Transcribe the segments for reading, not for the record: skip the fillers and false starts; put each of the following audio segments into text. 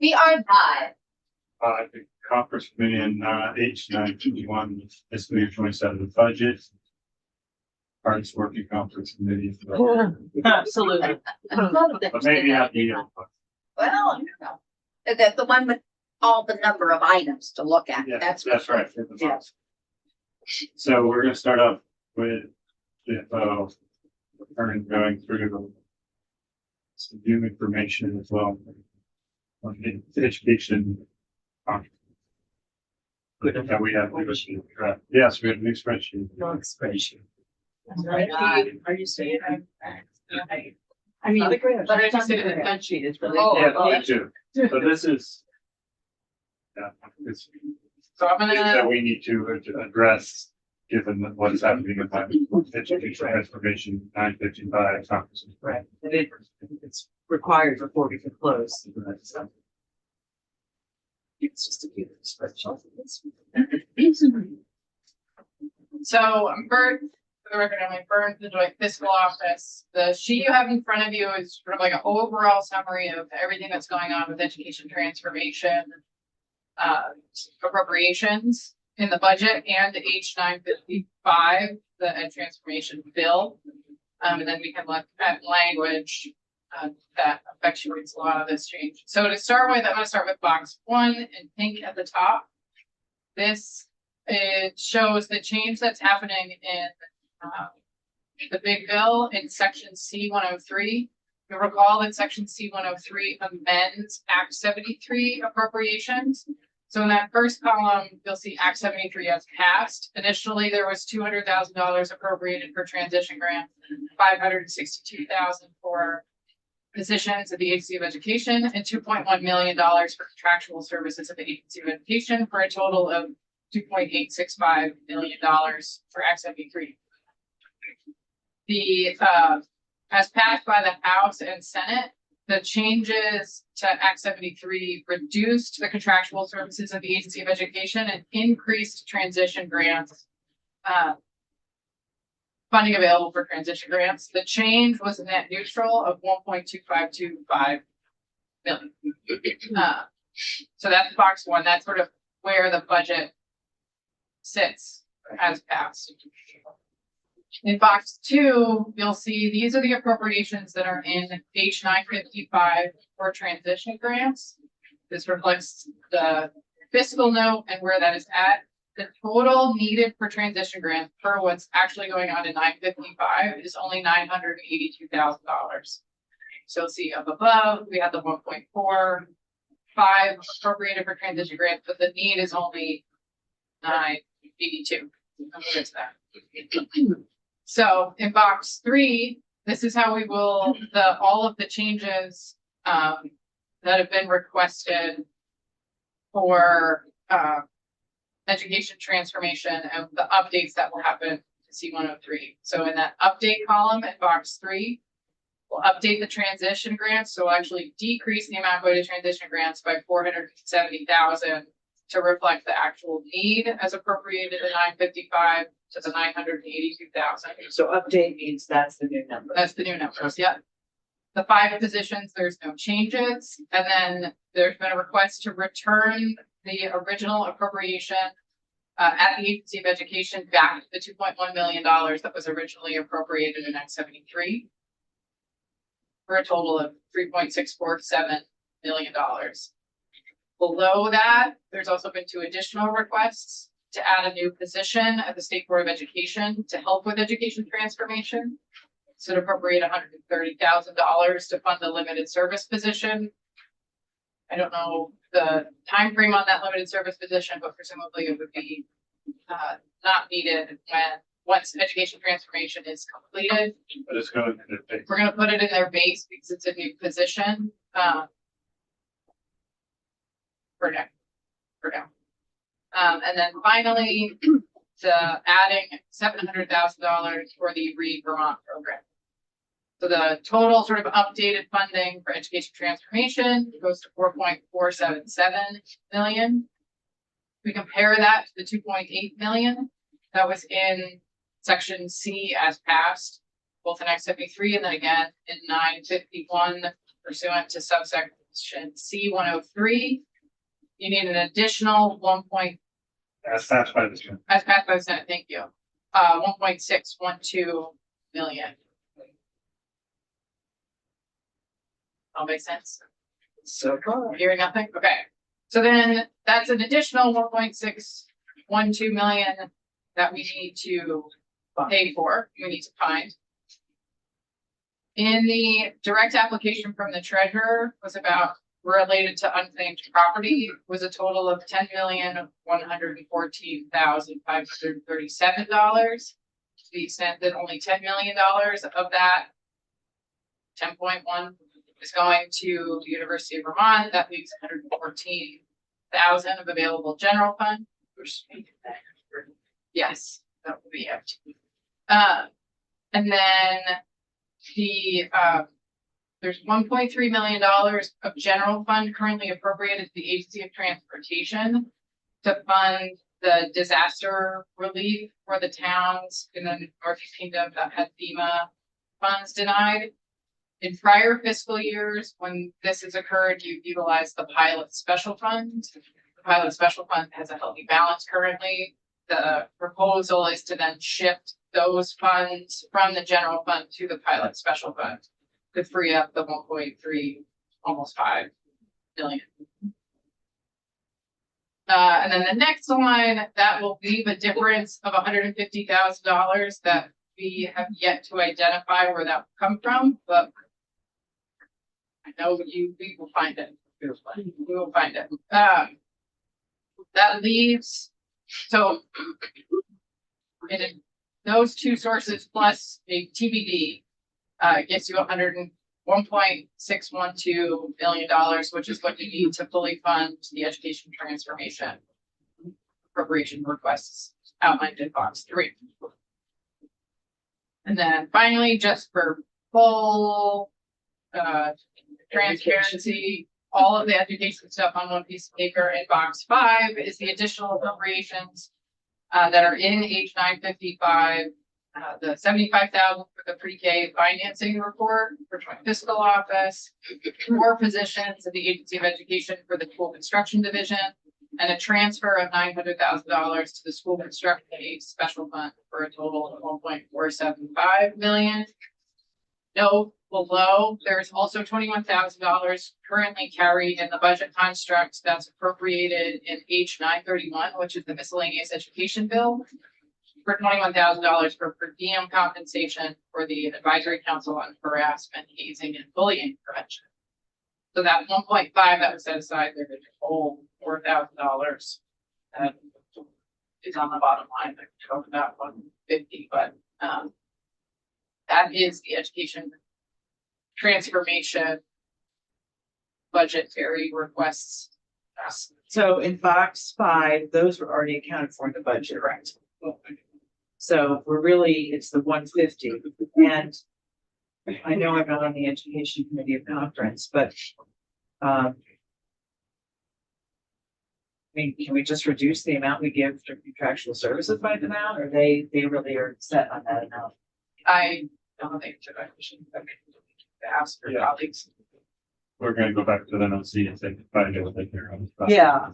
We are live. The conference committee and H.951 fiscal year 27 budget. Hardest working conference committee. Absolutely. But maybe not the Well, you know, the one with all the number of items to look at. yeah, That's right. Yeah. So we're gonna start off with going through some new information as well on the education. That we have. Yes, we have a new spreadsheet. Are you saying? I mean, But I just did a spreadsheet. It's really. Yeah, me too. So this is. Yeah, it's So I'm things gonna, that we need to address, given what is happening in my education transformation 955 conference. right, and it's required before we can close. So it's just a few spreadsheets. So I'm Bert, for the record, I'm Bert, the joint fiscal office. The sheet you have in front of you is sort of like an overall summary of everything that's going on with education transformation, appropriations in the budget and H.955, the ed transformation bill. And then we can look at language that effectuates a lot of this change. So to start with, I'm going to start with box 1 in pink at the top. It shows the change that's happening in the big bill in section C103. You'll recall that section C103 amends Act 73 appropriations. So in that first column, you'll see Act 73 as passed. Initially, there was $200,000 appropriated for transition grants, $562,000 for positions at the Agency of Education, and $2.1 million for contractual services at the Agency of Education, for a total of $2.865 million for Act 73. As passed by the House and Senate, the changes to Act 73 reduced the contractual services of the Agency of Education and increased transition grants, funding available for transition grants. The change was net neutral of $1.2525 million. So that's box 1. That's sort of where the budget sits as passed. In box 2, you'll see these are the appropriations that are in H.955 for transition grants. This reflects the fiscal note and where that is at. The total needed for transition grants per what's actually going on in 955 is only $982,000. So you'll see up above, we have the 1.45 appropriated for transition grants, but the need is only 982. So in box 3, this is how we will, all of the changes that have been requested for education transformation and the updates that will happen to C103. So in that update column in box 3, we'll update the transition grants. So we'll actually decrease the amount going to transition grants by $470,000 to reflect the actual need as appropriated in 955 to the 982,000. So update means that's the new number. That's the new numbers. Yeah. The 5 positions, there's no changes. And then there's been a request to return the original appropriation at the Agency of Education back to the $2.1 million that was originally appropriated in Act 73 for a total of $3.647 million. Below that, there's also been 2 additional requests to add a new position at the State Board of Education to help with education transformation. So to appropriate $130,000 to fund the limited service position. I don't know the time frame on that limited service position, but presumably it would be not needed once education transformation is completed. But it's going to. We're going to put it in their base because it's a new position. For now. And then finally, adding $700,000 for the Read Vermont program. So the total sort of updated funding for education transformation goes to $4.477 million. We compare that to the $2.8 million that was in section C as passed, both in Act 73 and then again in 951 pursuant to subsection position C-103. You need an additional As passed by the Senate. as passed by the Senate, thank you. 1.612 million. All make sense? So far. Hearing nothing? Okay. So then that's an additional 1.612 million that we need to pay for, we need to find. In the direct application from the treasurer was about related to unclaimed property was a total of $10,114,537. To the extent that only $10 million of that 10.1 is going to the University of Vermont, that leaves 114,000 of available general fund. Yes, that will be it. And then there's $1.3 million of general fund currently appropriated to the Agency of Transportation to fund the disaster relief for the towns in the Northeast Kingdom that had FEMA funds denied. In prior fiscal years, when this has occurred, you've utilized the pilot special fund. The pilot special fund has a healthy balance currently. The proposal is to then shift those funds from the general fund to the pilot special fund to free up the 1.3, almost 5 billion. And then the next line, that will leave a difference of $150,000 that we have yet to identify where that will come from, but I know we will find it. We will find it. That leaves, so in those two sources plus a TBD gets you $1.612 billion, which is what you need to fully fund the education transformation appropriation requests outlined in box 3. And then finally, just for full transparency, all of the education stuff on one piece of paper in box 5 is the additional appropriations that are in H.951, the $75,000 for the pre-K financing report for joint fiscal office, 4 positions at the Agency of Education for the school construction division, and a transfer of $900,000 to the school construction aid special fund for a total of $1.475 million. Note below, there's also $21,000 currently carried in the budget construct that's appropriated in H.931, which is the miscellaneous education bill, for $21,000 for per diem compensation for the Advisory Council on Harassment, Hazing, and Bullying Prevention. So that 1.5 that was set aside, there's a whole $4,000 that is on the bottom line. I talked about 150, but that is the education transformation budgetary requests. So in box 5, those were already accounted for in the budget, right? So we're really, it's the 150. And I know I'm not on the education committee of conference, but I mean, can we just reduce the amount we give to contractual services by the amount, or they really are set on that amount? I don't think it's a question. Ask your colleagues. We're gonna go back to the NOC and say, find out what they care. Yeah,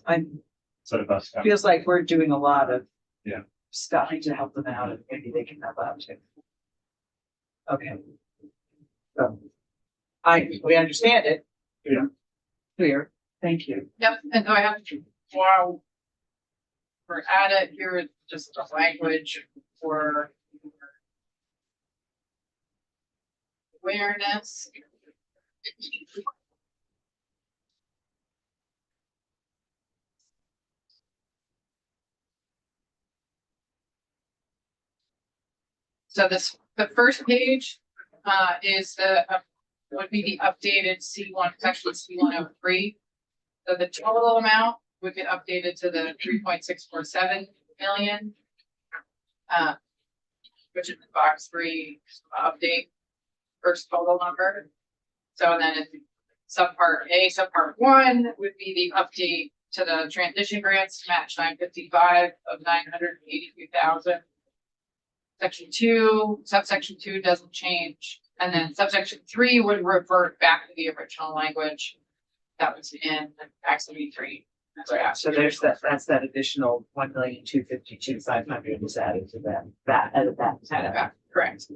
So that's. feels like we're doing a lot of Yeah. stuff to help them out, and maybe they can help out too. Okay. So we understand it. Yeah. Clear. Thank you. Yep, and so I have to, wow. For added here is just the language for awareness. So the first page is would be the updated C1, section C103. So the total amount would get updated to the 3.647 million. Which is box 3 update, first total number. So then in subpart A, subpart 1 would be the update to the transition grants, match 955 of 982,000. Section 2, subsection 2 doesn't change. And then subsection 3 would revert back to the original language that was in Act 73. So there's that's that additional 1,252,500 is added to that. Correct.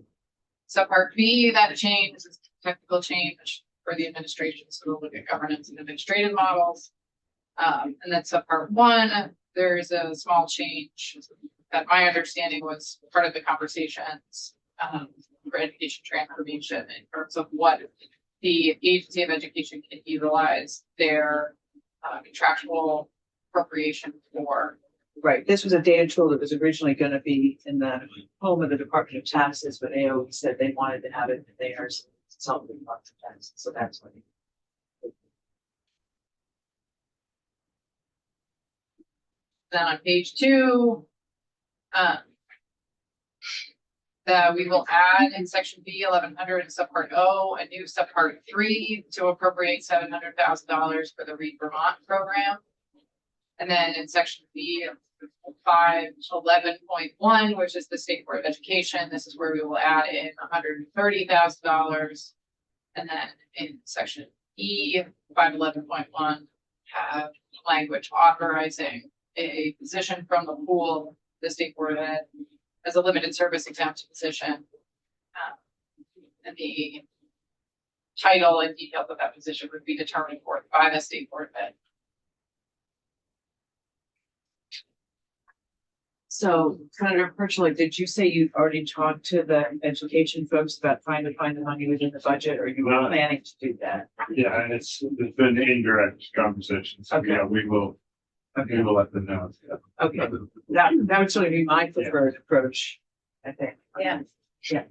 Subpart B, that change is a technical change for the administration, so we'll look at governance and administrative models. And then subpart 1, there's a small change that my understanding was part of the conversations for education transformation in terms of what the Agency of Education can utilize their contractual appropriation for. Right, this was a data tool that was originally going to be in the home of the Department of Taxes, but AOE said they wanted to have it in theirs. Department of Taxes, so that's what. Then on page 2, that we will add in section B 1100 and subpart O, a new subpart 3 to appropriate $700,000 for the Read Vermont program. And then in section B 511.1, which is the State Board of Education, this is where we will add in $130,000. And then in section E 511.1, have language authorizing a position from the pool, the State Board of Ed, as a limited service exempt position. And the title and details of that position would be determined by the State Board of Ed. So, Senator Perchler, did you say you've already talked to the education folks about trying to find the money within the budget, or you were No. planning to do that? Yeah, and it's been indirect conversations. So, Okay. yeah, we will let them know. Okay, that would sort of be my preferred approach, I think. Yeah. Yeah.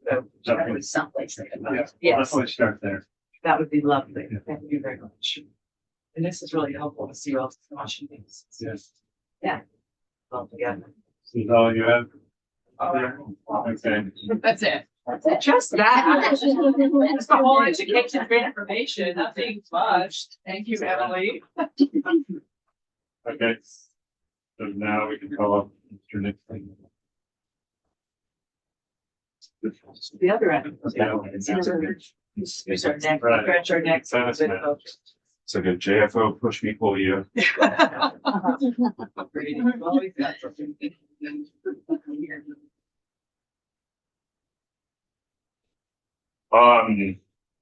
So, That was someplace. they could Yeah, go. Yes. let's start there. that would be lovely. Thank you very much. And this is really helpful to see all the watching things. Yes. All together. Is that all you have? Okay. That's it. Just that. Just the whole education for information, nothing much. Thank you, Emily. Okay. So now we can call up Mr. Nixon. The other end. Yeah. Who's our next? Right. Who's our next? Send us that. It's like a JFO push me pull you.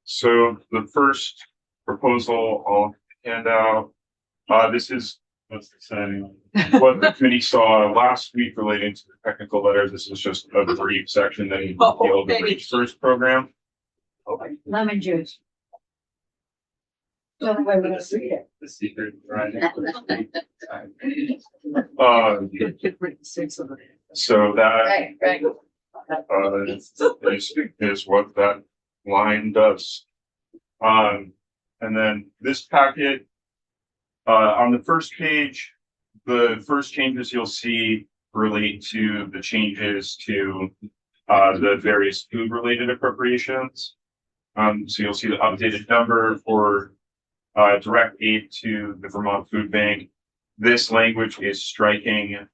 So the first proposal I'll hand out, this is What's exciting? what the committee saw last week relating to the technical letter. This is just a brief section that detailed the Reach First program. Lemon juice. The only way we're gonna see it. The secret, right? So that Right. is what that line does. And then this packet, on the first page, the first changes you'll see relate to the changes to the various food related appropriations. So you'll see the updated number for direct aid to the Vermont Food Bank. This language is striking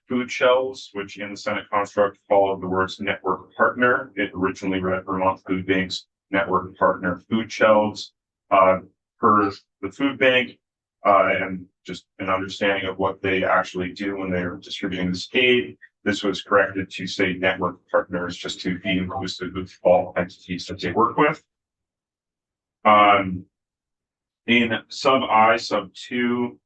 food shelves, which in the Senate construct followed the words network partner. It originally read Vermont Food Bank's network partner food shelves. Per the food bank, and just an understanding of what they actually do when they're distributing this aid, this was corrected to say network partners just to be inclusive of all entities that they work with. In sub I, sub 2,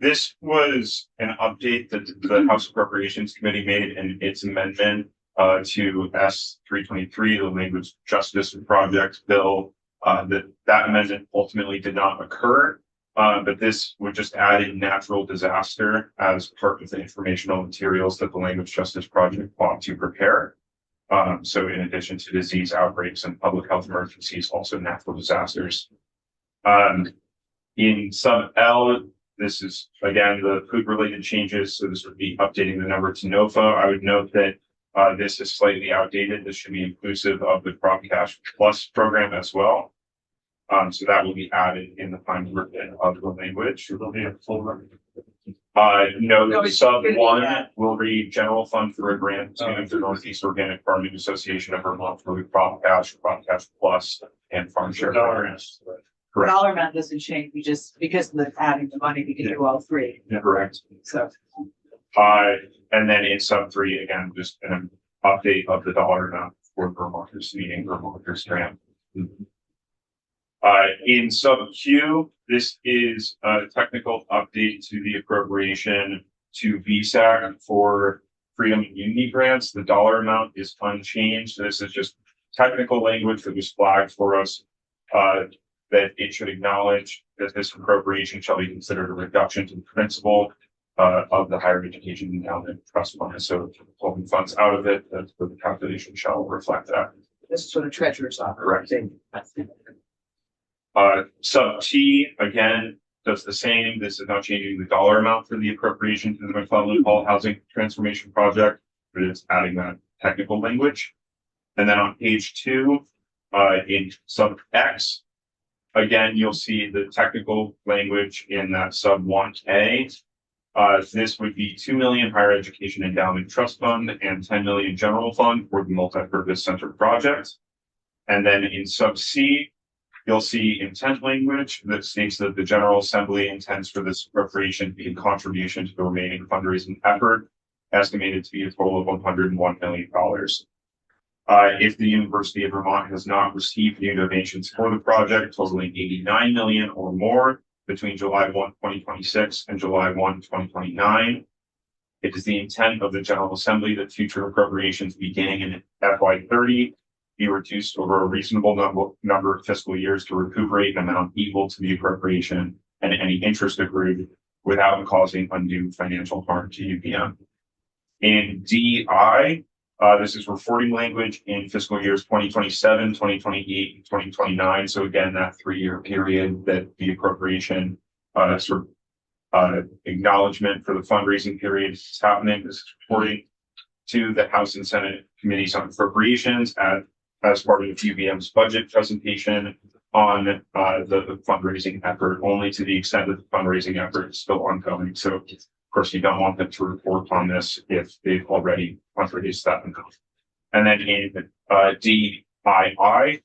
this was an update that the House Appropriations Committee made in its amendment to S-323, the Language Justice Project bill. That amendment ultimately did not occur, but this would just add in natural disaster as part of the informational materials that the Language Justice Project ought to prepare. So in addition to disease outbreaks and public health emergencies, also natural disasters. In sub L, this is again the food related changes. So this would be updating the number to NOFA. I would note that this is slightly outdated. This should be inclusive of the Crop Cash Plus program as well. So that will be added in the final version of the language. It'll be a full record. No, it's sub gonna be 1 that. will read general fund for a grant to the Northeast Organic Farming Association of Vermont for the Crop Cash Plus, and Farm Share. $1. Correct. Dollar amount doesn't change, we just, because of the adding the money, we can do all three, Correct. so. And then in sub 3, again, just an update of the dollar amount for Vermonters meeting Vermonters grant. In sub Q, this is a technical update to the appropriation to VSAC for Freedom and Unity grants. The dollar amount is unchanged. This is just technical language that was flagged for us, that it should acknowledge that this appropriation shall be considered a reduction to the principal of the higher education endowment trust fund. So pulling funds out of it, that's the calculation shall reflect that. This is for the treasurer's office. Correct. Sub T, again, does the same. This is not changing the dollar amount for the appropriation to the McClellan Hall Housing Transformation Project, but it's adding that technical language. And then on page 2, in sub X, again, you'll see the technical language in that sub 1A. This would be 2 million higher education endowment trust fund and 10 million general fund for the multi-purpose center project. And then in sub C, you'll see intent language that states that the General Assembly intends for this appropriation to be a contribution to the remaining fundraising effort, estimated to be a total of $101 million. If the University of Vermont has not received new donations for the project totaling 89 million or more between July 1, 2026 and July 1, 2029, it is the intent of the General Assembly that future appropriations beginning in FY30 be reduced over a reasonable number of fiscal years to recuperate an amount equal to the appropriation and any interest accrued without causing undue financial harm to UVM. In DI, this is reporting language in fiscal years 2027, 2028, and 2029. So again, that 3-year period that the appropriation acknowledgement for the fundraising period is happening. This is reporting to the House and Senate Committees on Appropriations as part of UVM's budget presentation on the fundraising effort, only to the extent that the fundraising effort is still ongoing. So of course, you don't want them to report on this if they've already fundraised that amount. And then in DII,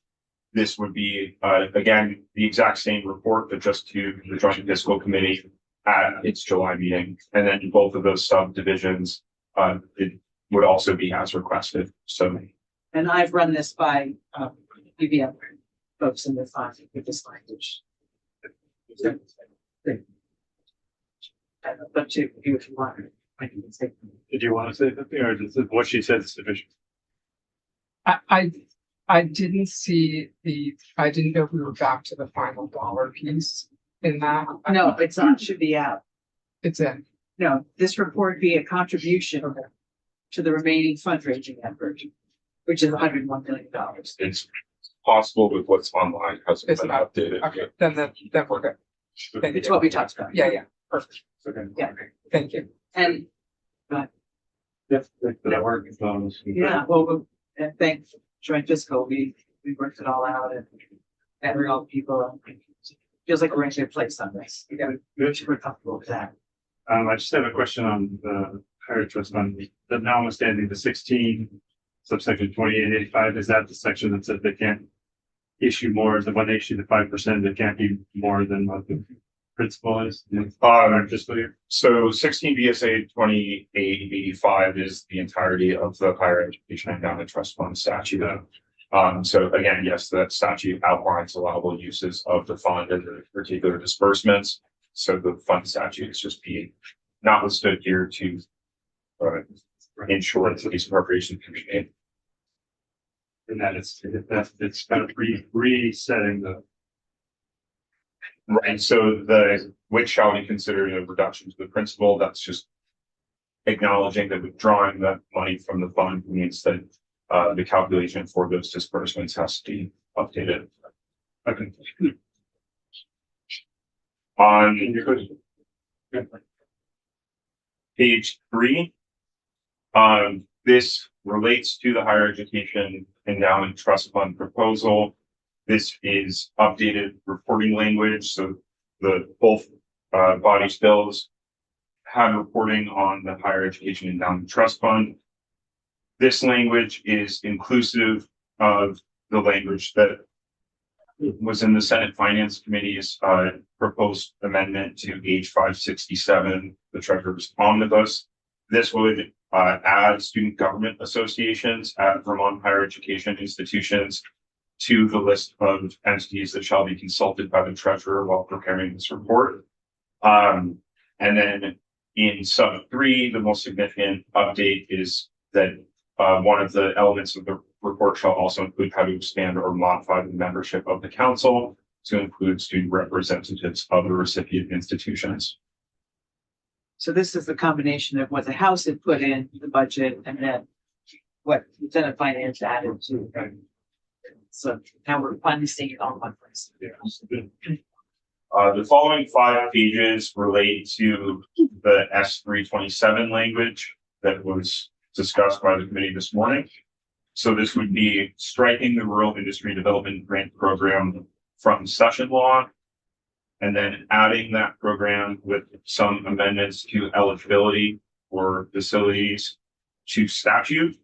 this would be, again, the exact same report, but just to the Joint Fiscal Committee at its July meeting. And then in both of those subdivisions, it would also be as requested. So. And I've run this by UVM folks in the fund with this language. But to you if you want, I can say. Did you want to say something, or is it what she said is sufficient? I didn't see I didn't know if we were back to the final dollar piece in that. No, it's not, should be out. It's in. No, this report be a contribution to the remaining fundraising effort, which is $101 million. It's possible with what's online hasn't It's been not updated. Okay, then we're good. Thank It's you. what we talked about. Yeah, perfect. Okay. Yeah. Thank you. And, Yes, that work. yeah, well, and thanks, Joint Fiscal, we worked it all out and we're all people, feels like we're in a good place on this. We're comfortable with that. I just have a question on the higher trust fund. The notwithstanding the 16 subsection 2885, is that the section that said they can't issue more than when they issue the 5%, it can't be more than what the principal is? Fiscal year. So 16 VSA 2885 is the entirety of the higher education endowment trust fund statute. So again, yes, that statute outlines allowable uses of the fund and the particular disbursements. So the fund statute is just being not withstood here to ensure that these appropriations can be made. And that it's kind of resetting the. Right, so which shall be considered a reduction to the principal, that's just acknowledging that withdrawing that money from the fund means that the calculation for those disbursements has to be updated. Okay. On page 3, this relates to the higher education endowment trust fund proposal. This is updated reporting language, so both bodies bills had reporting on the higher education endowment trust fund. This language is inclusive of the language that was in the Senate Finance Committee's proposed amendment to H.567, the Treasurer's Omnibus. This would add student government associations at Vermont higher education institutions to the list of entities that shall be consulted by the treasurer while preparing this report. And then in sub 3, the most significant update is that one of the elements of the report shall also include how to expand or modify the membership of the council to include student representatives of the recipient institutions. So this is the combination of what the House had put in the budget and then what Senate Finance added to. So now we're finally seeing it all in one place. The following 5 pages relate to the S327 language that was discussed by the committee this morning. So this would be striking the Rural Industry Development Grant Program from session law, and then adding that program with some amendments to eligibility for facilities to statute.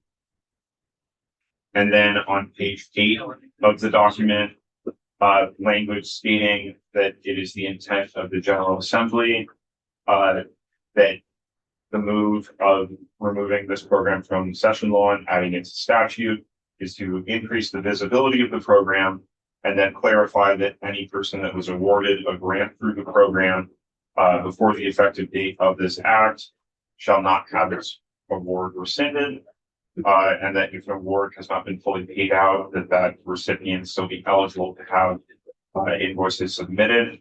And then on page 8 of the document, language stating that it is the intent of the General Assembly that the move of removing this program from session law and adding it to statute is to increase the visibility of the program, and then clarify that any person that was awarded a grant through the program before the effective date of this act shall not have its award rescinded. And that if an award has not been fully paid out, that recipient still be eligible to have invoices submitted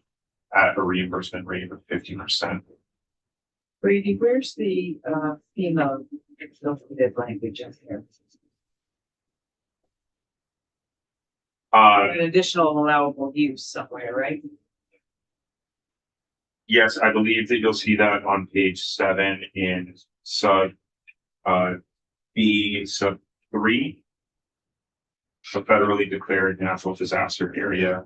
at a reimbursement rate of 50%. Brady, where's the female affiliated language in here? An additional allowable use somewhere, right? Yes, I believe that you'll see that on page 7 in sub B sub 3. The federally declared natural disaster area.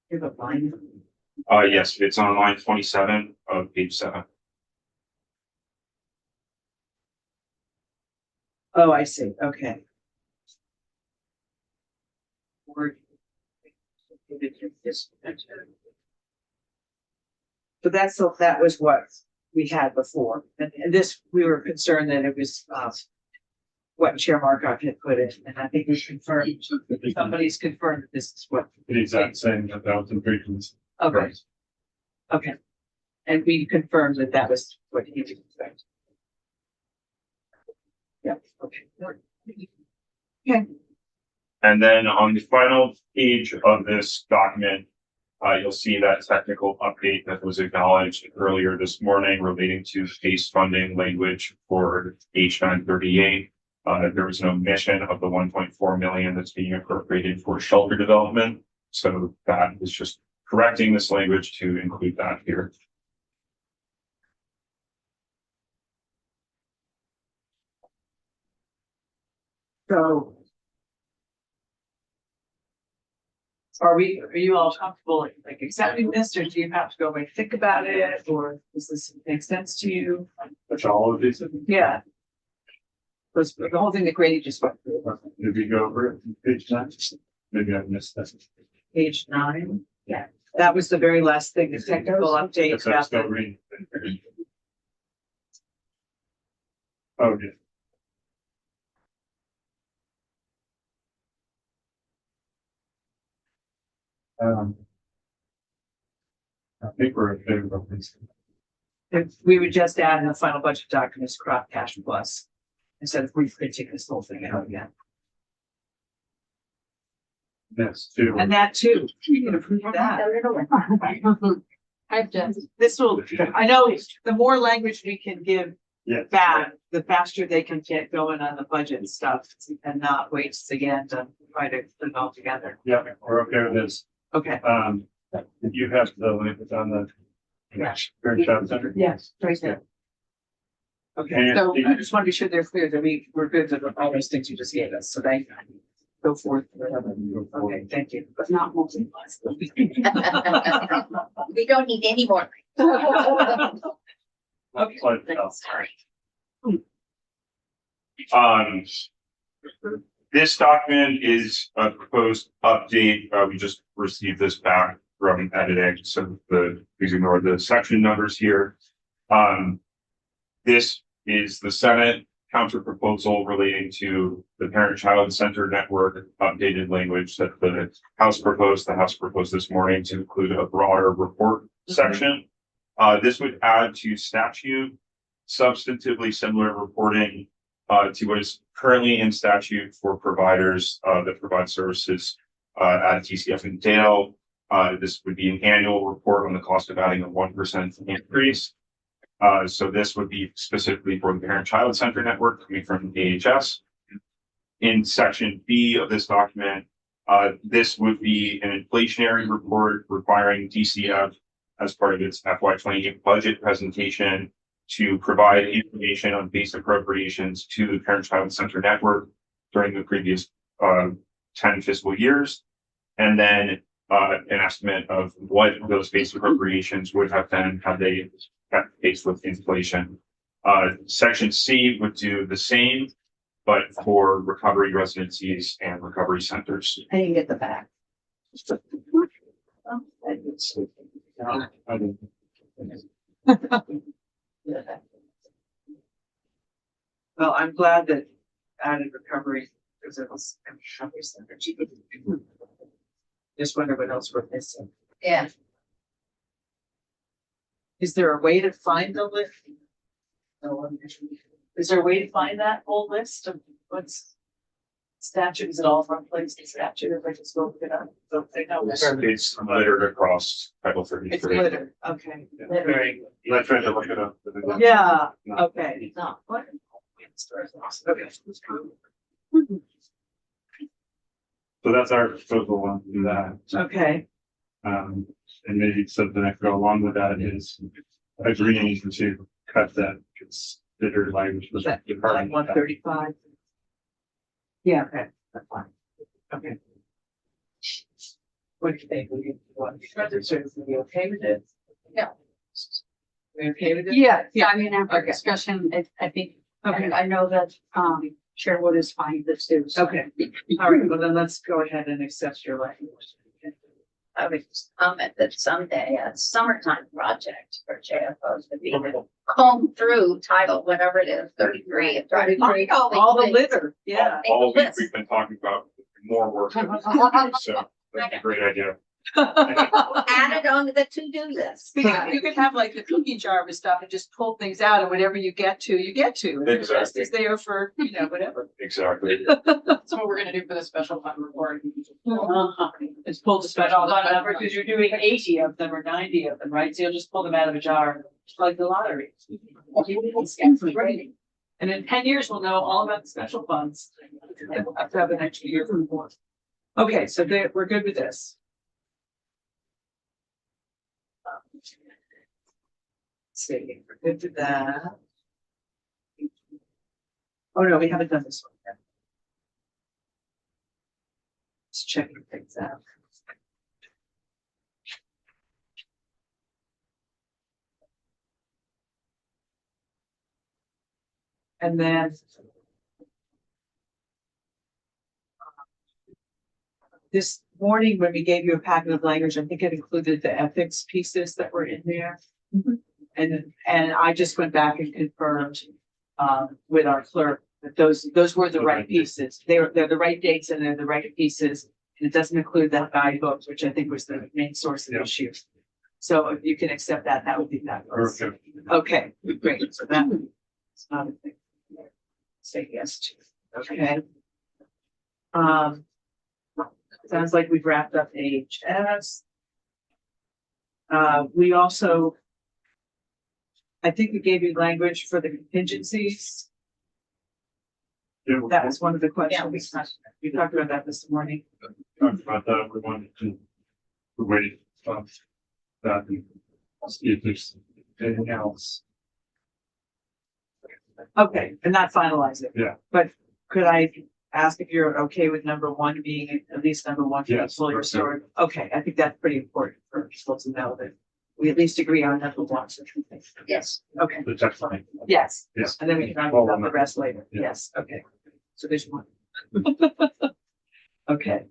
You have a line. Yes, it's on line 27 of page 7. Oh, I see. Okay. So that was what we had before, and this, we were concerned that it was what Chair Markov had put in, and I think we confirmed, somebody's confirmed that this is what. The exact same about the frequency. Okay. Right. Okay. And we confirmed that that was what he would expect. Yeah, okay. Okay. And then on the final page of this document, you'll see that technical update that was acknowledged earlier this morning relating to base funding language for H.938. There was an omission of the 1.4 million that's being appropriated for shelter development. So that is just correcting this language to include that here. So. Are you all comfortable like accepting this, or do you have to go and think about it, or does this make sense to you? Which all of these, Yeah. Because the whole thing that Grady just went through, did we go over it in page 9? Maybe I missed that. page 9. Yeah. That was the very last thing, the technical update Yes, I'm about still the, reading. Oh, yeah. I think we're in favor of this. if we would just add in the final budget documents crop cash plus instead of reprinting this whole thing out again. Yes, too. And that too, you can approve that. I've just, This will, I know the more language we can give Yes. back, the faster they can get going on the budget stuff and not wait to the end to try to put it all together. Yeah, we're okay with this. Okay. You have the link on the. Current job center. Yes, right there. Okay, And so the- I just want to be sure they're clear that we're good with all those things you just gave us, so they go forth. Okay, thank you. But not multiple. We don't need any more. Okay. Sorry. This document is a proposed update. We just received this back from editing, so please ignore the section numbers here. This is the Senate counter proposal relating to the parent-child center network updated language that the House proposed. The House proposed this morning to include a broader report section. This would add to statute substantively similar reporting to what is currently in statute for providers that provide services at TCF and Dale. This would be an annual report on the cost of adding a 1% increase. So this would be specifically for the parent-child center network coming from AHS. In section B of this document, this would be an inflationary report requiring DCF as part of its FY28 budget presentation to provide information on base appropriations to the parent-child center network during the previous 10 fiscal years. And then an estimate of what those base appropriations would have been had they kept pace with inflation. Section C would do the same, but for recovery residencies and recovery centers. I didn't get the back. Well, I'm glad that added recovery, because it was a recovery center. Just wonder what else we're missing. Yeah. Is there a way to find the list? Is there a way to find that whole list of what's statute? Is it all from place the statute? If I just go look it up, so they know. It's littered across Title 33. It's littered, okay. Very, I tried to look it up. but it- Yeah, No. okay. No, what? Okay. So that's our proposal on that. Okay, And maybe something that go along with that is agreeing to cut that considered language. was that like 135? Yeah, okay, that's fine. Okay. What do you think? Would you want to be okay with it? Yeah. We okay with it? Yeah, I mean, after Okay. discussion, I think, Okay, I know that, Sherwood is fine with this too. so- okay, all right, well then let's go ahead and accept your language. I would just comment that someday a summertime project for JFOs would be to comb through title, whatever it is, 33 and try to find All the these things. litter, yeah. All week we've been talking about more work. So that's a great idea. Add it onto the to-do list. You could have like the cookie jar with stuff and just pull things out and whatever you get to, you get to. And the rest Exactly. is there for, whatever. Exactly. That's what we're gonna do for the special fund report. It's pulled the special fund number because you're doing 80 of them or 90 of them, right? So you'll just pull them out of a jar, like the lottery. And in 10 years, we'll know all about the special funds. And we'll have to have an extra year for more. Okay, so we're good with this. See, we're good with that. Oh, no, we haven't done this one yet. Just checking things out. And then this morning, when we gave you a packet of language, I think it included the ethics pieces that were in there. And I just went back and confirmed with our clerk that those were the right pieces. They're the right dates and they're the right pieces. And it doesn't include that guidebook, which I think was the main source of Yeah. issues. So if you can accept that, that would be fabulous. Okay. Okay, great. So that is not a thing. Say yes to. Okay. Sounds like we've wrapped up AHS. We also, I think we gave you language for the contingencies. Yeah, That was one of the questions. Yeah. We talked about that this morning. talked about that. We wanted to wait on that and see if there's anything else. Okay, and not finalize it. Yeah. But could I ask if you're okay with number one being at least number one for the Yes, fully okay. restored? Okay, I think that's pretty important for people to know that we at least agree on number one. Yes. Okay, The text line. yes. Yes. And then we can argue Well, about the rest later. Yeah. Yes, okay. So there's one. Okay.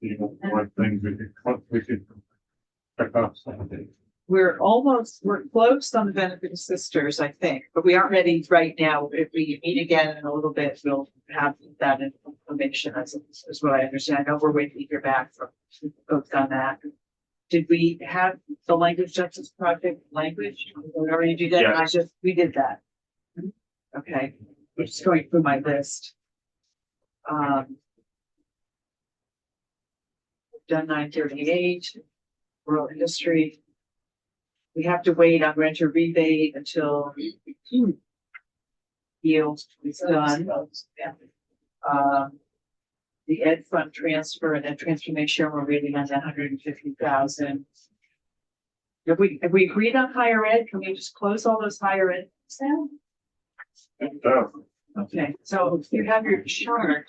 One thing we could check off something. We're close on the benefit of sisters, I think, but we aren't ready right now. If we meet again in a little bit, we'll have that information. That's what I understand. I know we're waiting to hear back from folks on that. Did we have the language justice project language? Did we already do that? Yes. We did that. Okay, we're just going through my list. Done 938, rural industry. We have to wait on renter rebate until yield is done. The ed fund transfer and ed transformation, we're waiting on that 150,000. Have we agreed on higher ed? Can we just close all those higher ed now? Okay, so if you have your chart,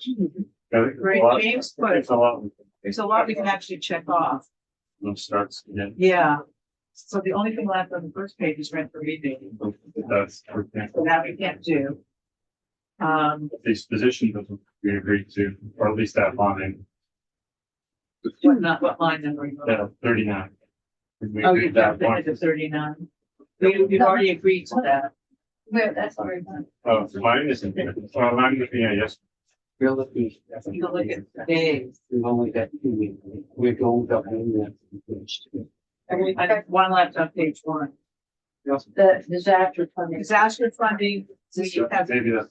Great, James, but- It's a lot. there's a lot we can actually check off. It starts again. Yeah. So the only thing left on the first page is rent for rebate. That's, So that we can't do. these positions that we agreed to, or at least that line, What line number? You want? 39. We Oh, agreed you that got one. the 39. We've already agreed to that. Where, that's already done. Oh, so mine isn't here. Mine would be, yes. We're looking. You can look at days. We've only got 2 weeks. We're going up in that. I have one left on page 1. The disaster funding. Disaster funding, we have, Maybe that's.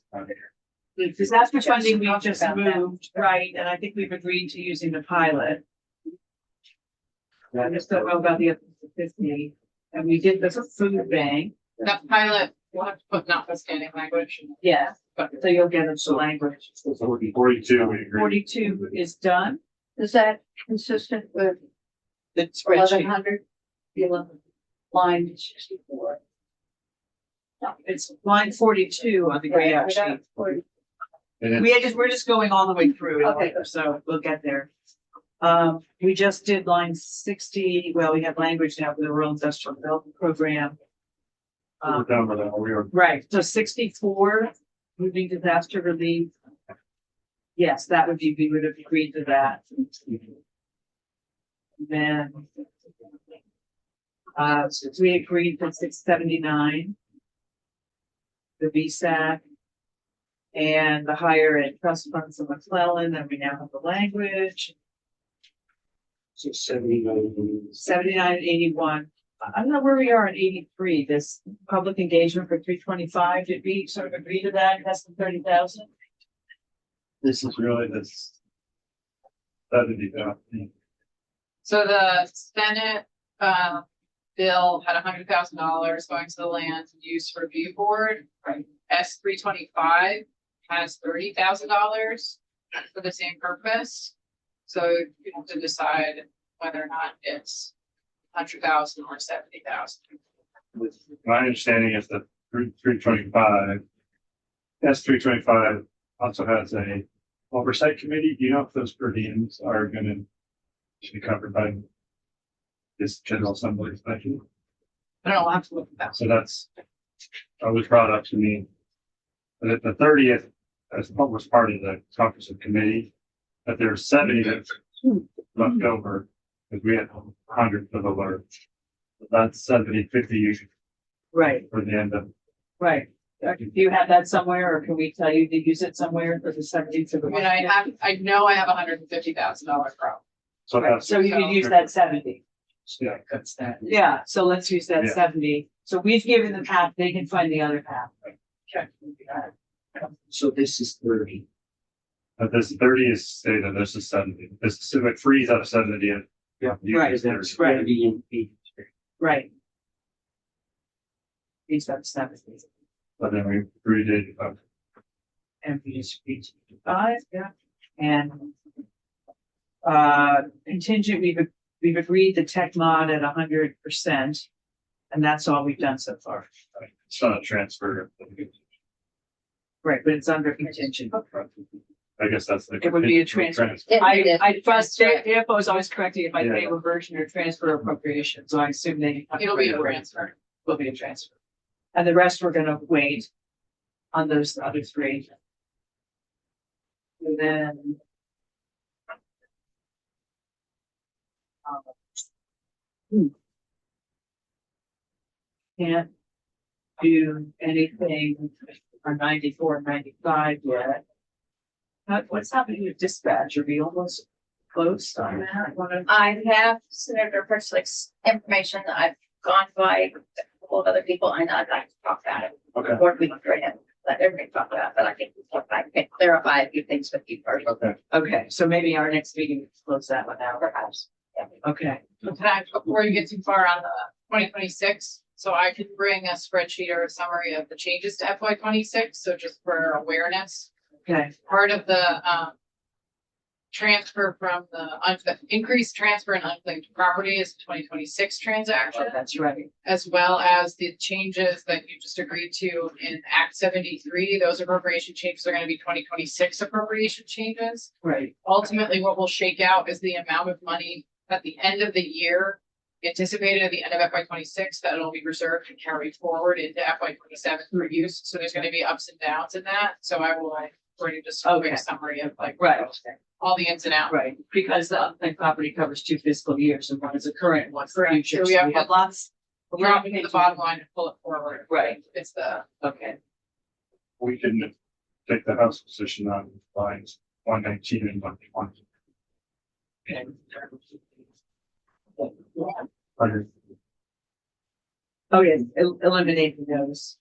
the disaster funding we Talk just about that. moved, right, and I think we've agreed to using the pilot. I just don't know about the other 50, and we did the food bank, That pilot, we'll have to put notwithstanding language. yeah, so you'll get us the language. 42, we agreed. 42 is done, Is that consistent with the 1100? spreadsheet, Line 64. it's line 42 on the gray out sheet. And We're just going all the way through, Okay. so we'll get there. We just did line 60, well, we have language now for the rural industrial development program. we're done with that. We are, Right, so 64, moving disaster relief. Yes, that would be, we would have agreed to that. Then. So we agreed to 679. The VSAC. And the higher ed trust funds of McClellan, and we now have the language. 679. 79 and 81. I don't know where we are in 83, this public engagement for 325, did we sort of agree to that, less than 30,000? this is really this. That would be that. So the Senate, bill had $100,000 going to the land use review board. S 325 has $30,000 for the same purpose. So you have to decide whether or not it's 100,000 or 70,000. My understanding is that 325, S 325 also has a oversight committee. Do you know if those per diems are gonna be covered by this general assembly budget? I don't know, I'll have to look at that. So that's, was brought up to me. That the 30th, as what was part of the conference of committee, that there's 70 that's left over, because we had 100 for the alert. That's 70, 50 Right, for the end of. right. Do you have that somewhere, or can we tell you to use it somewhere for the 70 to the? I mean, I know I have $150,000 problem. So Right, that's, so you can use that 70. yeah, Cuts that. Yeah, so let's use that Yeah. 70. So we've given them half, they can find the other half. Okay. So this is 30. but this 30 is stated, this is 70. This is if it frees up 70. And Yeah. you Right, use That's 30. 30 and 80. Right. These are 70. But then we redid, And we just reach 5, yeah. And contingent, we've agreed to tech mod at 100%. And that's all we've done so far. it's not a transfer. Right, but it's under contingent. I guess that's the. It would be a transfer. I trust their info is always correcting if I say reversion or transfer appropriation, so I assume they. It'll be a transfer. Will be a transfer. And the rest we're gonna wait on those other three. And then. Can't do anything on 94, 95 yet. What's happening with dispatch? Are we almost close on that? I have Senator Pritchlick's information. I've gone by a couple of other people. I know I'd like to talk about it. Okay. Board meeting for him, let everybody talk about it, but I think I can clarify a few things with you first. Okay. Okay, so maybe our next meeting, we close that one out. Perhaps. Okay, Can I, before you get too far on the 2026, so I could bring a spreadsheet or a summary of the changes to FY 26, so just for awareness. okay, Part of the transfer from the increased transfer in unclaimed property is 2026 transaction, that's right. as well as the changes that you just agreed to in Act 73. Those appropriation changes are going to be 2026 appropriation changes. Right, Ultimately, what will shake out is the amount of money at the end of the year, anticipated at the end of FY 26, that it'll be reserved and carried forward into FY 27 for use. So there's going to be ups and downs in that. So I will bring just a Okay. quick summary of like right, all the ins and outs. right, because the unclaimed property covers 2 fiscal years, and one is a current, and one's the Correct. future. So we have lots. Drop it to the bottom line and pull it forward. Right, It's the, okay, We can take the House position on lines 119 and 120. okay. Okay. Oh, yes, eliminating those.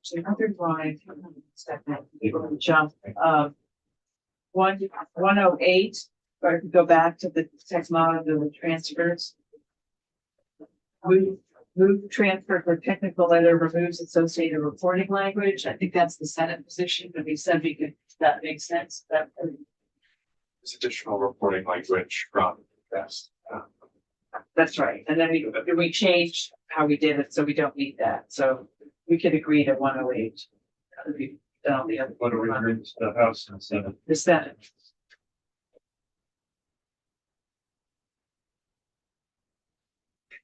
So another line, jump, 108, or if we go back to the text model, the transfers. Move transfer for technical letter removes associated reporting language. I think that's the Senate position, but we said we could, that makes sense, that. It's additional reporting language from best. That's right, and then we changed how we did it, so we don't need that, so we could agree to 108. That would be done on the other. What do we bring to the House and Senate? The Senate.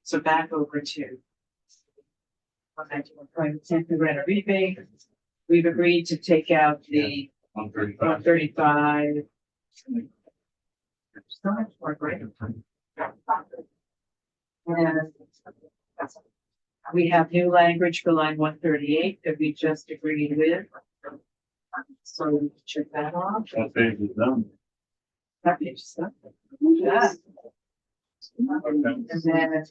So back over to. 191, rent a rebate. We've agreed to take out the 135. 135. So much more great. And we have new language for line 138 that we just agreed with. So we can check that off. That page is done. That page is done. Yeah. Okay. And then.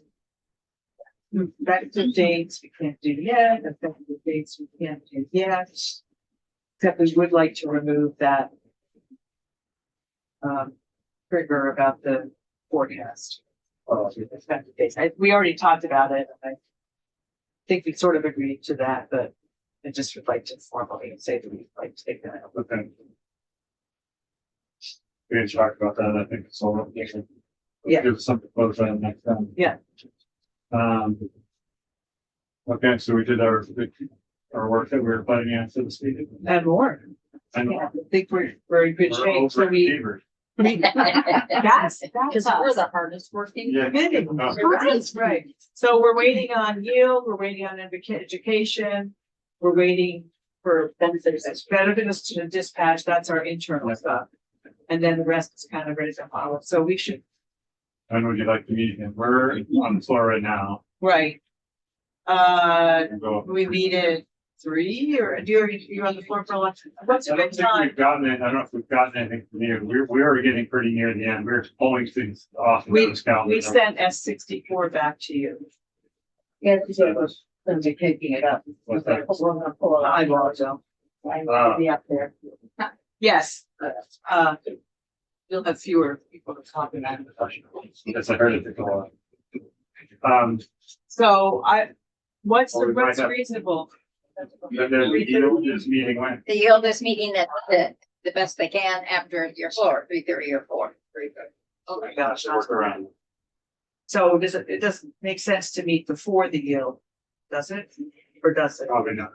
Effective dates, we can't do yet, effective dates, we can't do yet. Except we would like to remove that. Trigger about the forecast. Effective dates. We already talked about it. I think we sort of agreed to that, but I just would like to formally say that we'd like to take that out. Okay. We can talk about that. I think it's all. Yeah. Give us something close on next time. Yeah. Okay, so we did our work that we were planning on for this meeting. And more. And Yeah, I think we're in good we're shape. So we. overachiever. That's Because we're the hardest working. Yeah. Committee. Oh. That's right. So we're waiting on yield, we're waiting on education, we're waiting for benefits to the dispatch, that's our internal stuff. And then the rest is kind of ready to follow, so we should. When would you like to meet again? We're on the floor right now. Right. We'll go. We meet at 3, or you're on the floor for election, what's a I don't good think time? we've gotten it. I don't know if we've gotten anything from you. We were getting pretty near the end. We're pulling things off. We calendar. sent S64 back to you. Yeah, then we're picking it up. What's that? I will, so. Ah. Be up there. Yes, you'll have fewer people to talk about. Yes, I heard it before. So what's Or we might what's have- reasonable? But then we deal with this meeting when. The yield is meeting at the best they can after your floor, 3:30 or 4. Oh my gosh. Work around. So it doesn't make sense to meet before the yield, does it? Or does it? Probably not.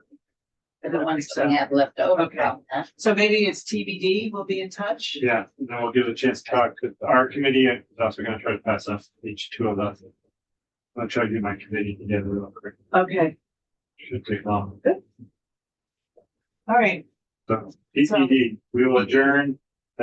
The ones that we have left over. Okay. from that. So maybe it's TBD, we'll be in touch? Yeah, and then we'll give it a chance to talk to our committee. Is also gonna try to pass up each two of us. I'll try to get my committee together real quick. Okay, Should take long. all right. So, PPD, we will adjourn